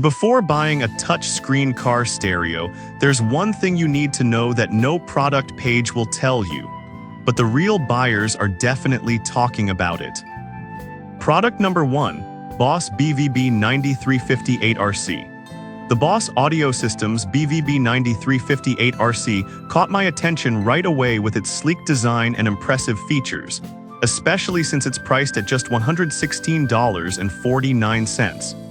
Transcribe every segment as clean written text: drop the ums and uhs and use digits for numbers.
Before buying a touch-screen car stereo, there's one thing you need to know that no product page will tell you. But the real buyers are definitely talking about it. Product number 1, Boss BVB 9358RC. The Boss Audio Systems BVB 9358RC caught my attention right away with its sleek design and impressive features, especially since it's priced at just $116.49.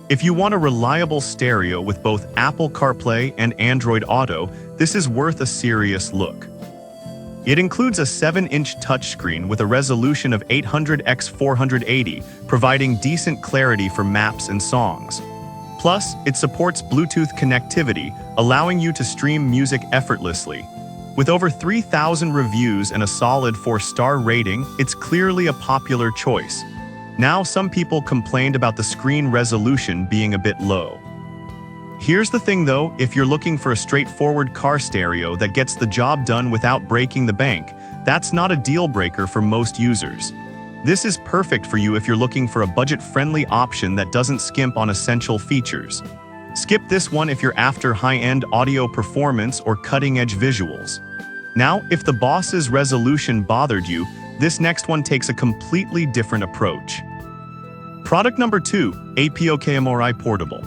If you want a reliable stereo with both Apple CarPlay and Android Auto, this is worth a serious look. It includes a 7-inch touchscreen with a resolution of 800x480, providing decent clarity for maps and songs. Plus, it supports Bluetooth connectivity, allowing you to stream music effortlessly. With over 3,000 reviews and a solid 4-star rating, it's clearly a popular choice. Now, some people complained about the screen resolution being a bit low. Here's the thing though, if you're looking for a straightforward car stereo that gets the job done without breaking the bank, that's not a deal breaker for most users. This is perfect for you if you're looking for a budget-friendly option that doesn't skimp on essential features. Skip this one if you're after high-end audio performance or cutting-edge visuals. Now, if the Boss's resolution bothered you, this next one takes a completely different approach. Product number 2, APOKMRI Portable.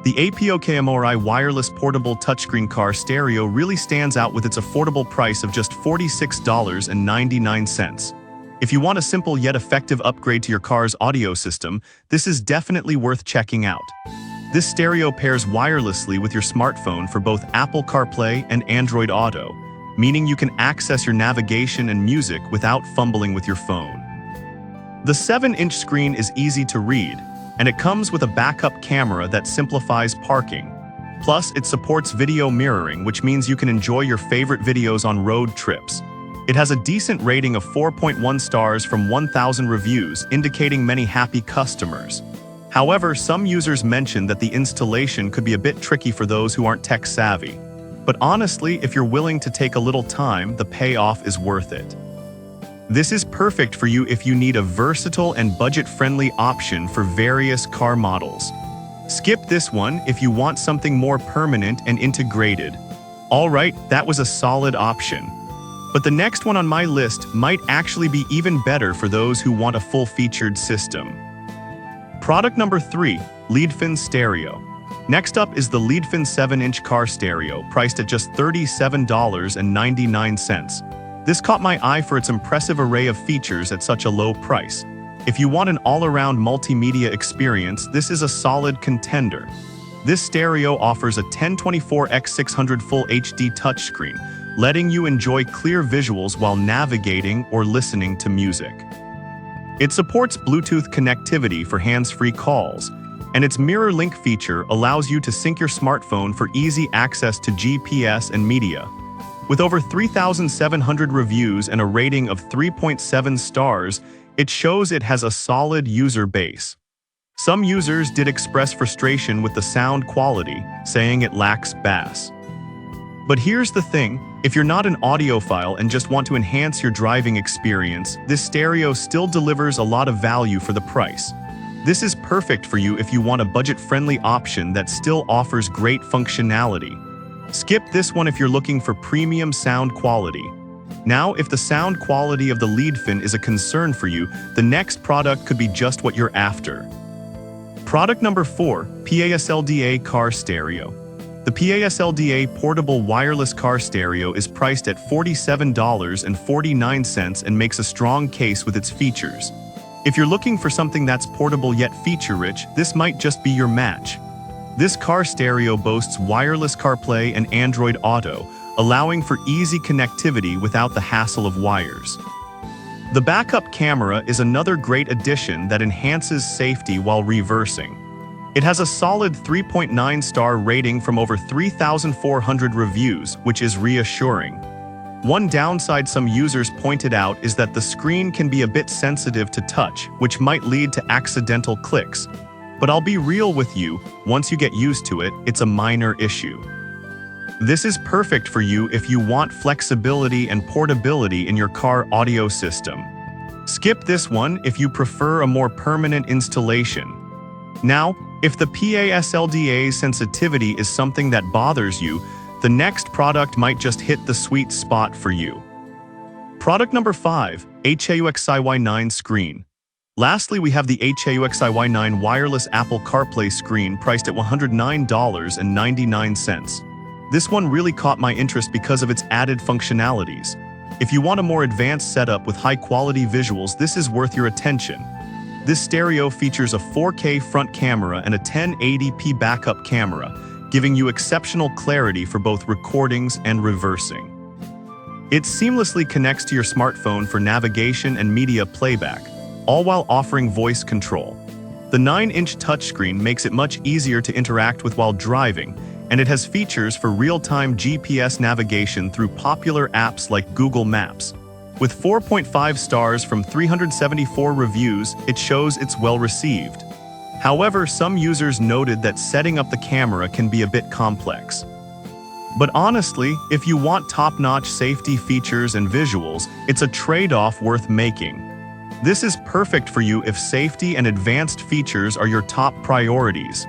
The APOKMRI wireless portable touchscreen car stereo really stands out with its affordable price of just $46.99. If you want a simple yet effective upgrade to your car's audio system, this is definitely worth checking out. This stereo pairs wirelessly with your smartphone for both Apple CarPlay and Android Auto, meaning you can access your navigation and music without fumbling with your phone. The 7-inch screen is easy to read, and it comes with a backup camera that simplifies parking. Plus, it supports video mirroring, which means you can enjoy your favorite videos on road trips. It has a decent rating of 4.1 stars from 1,000 reviews, indicating many happy customers. However, some users mentioned that the installation could be a bit tricky for those who aren't tech-savvy. But honestly, if you're willing to take a little time, the payoff is worth it. This is perfect for you if you need a versatile and budget-friendly option for various car models. Skip this one if you want something more permanent and integrated. Alright, that was a solid option. But the next one on my list might actually be even better for those who want a full-featured system. Product number 3, Leadfin Stereo. Next up is the Leadfin 7-inch car stereo, priced at just $37.99. This caught my eye for its impressive array of features at such a low price. If you want an all-around multimedia experience, this is a solid contender. This stereo offers a 1024x600 Full HD touchscreen, letting you enjoy clear visuals while navigating or listening to music. It supports Bluetooth connectivity for hands-free calls, and its Mirror Link feature allows you to sync your smartphone for easy access to GPS and media. With over 3,700 reviews and a rating of 3.7 stars, it shows it has a solid user base. Some users did express frustration with the sound quality, saying it lacks bass. But here's the thing, if you're not an audiophile and just want to enhance your driving experience, this stereo still delivers a lot of value for the price. This is perfect for you if you want a budget-friendly option that still offers great functionality. Skip this one if you're looking for premium sound quality. Now, if the sound quality of the Leadfin is a concern for you, the next product could be just what you're after. Product number 4, PASLDA Car Stereo. The PASLDA portable wireless car stereo is priced at $47.49 and makes a strong case with its features. If you're looking for something that's portable yet feature-rich, this might just be your match. This car stereo boasts wireless CarPlay and Android Auto, allowing for easy connectivity without the hassle of wires. The backup camera is another great addition that enhances safety while reversing. It has a solid 3.9-star rating from over 3,400 reviews, which is reassuring. One downside some users pointed out is that the screen can be a bit sensitive to touch, which might lead to accidental clicks. But I'll be real with you, once you get used to it, it's a minor issue. This is perfect for you if you want flexibility and portability in your car audio system. Skip this one if you prefer a more permanent installation. Now, If the PASLDA sensitivity is something that bothers you, the next product might just hit the sweet spot for you. Product number 5, HAUXIY9 screen. Lastly, we have the HAUXIY9 wireless Apple CarPlay screen priced at $109.99. This one really caught my interest because of its added functionalities. If you want a more advanced setup with high-quality visuals, this is worth your attention. This stereo features a 4K front camera and a 1080p backup camera, giving you exceptional clarity for both recordings and reversing. It seamlessly connects to your smartphone for navigation and media playback, all while offering voice control. The 9-inch touchscreen makes it much easier to interact with while driving, and it has features for real-time GPS navigation through popular apps like Google Maps. With 4.5 stars from 374 reviews, it shows it's well received. However, some users noted that setting up the camera can be a bit complex. But honestly, if you want top-notch safety features and visuals, it's a trade-off worth making. This is perfect for you if safety and advanced features are your top priorities.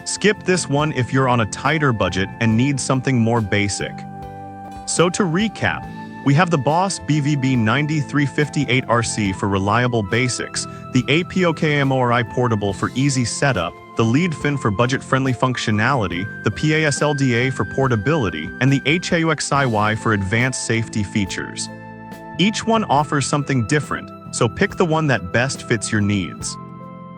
Skip this one if you're on a tighter budget and need something more basic. So to recap, we have the Boss BVB9358RC for reliable basics, the APOKMORI portable for easy setup, the Leadfin for budget-friendly functionality, the PASLDA for portability, and the HAUXIY for advanced safety features. Each one offers something different, so pick the one that best fits your needs.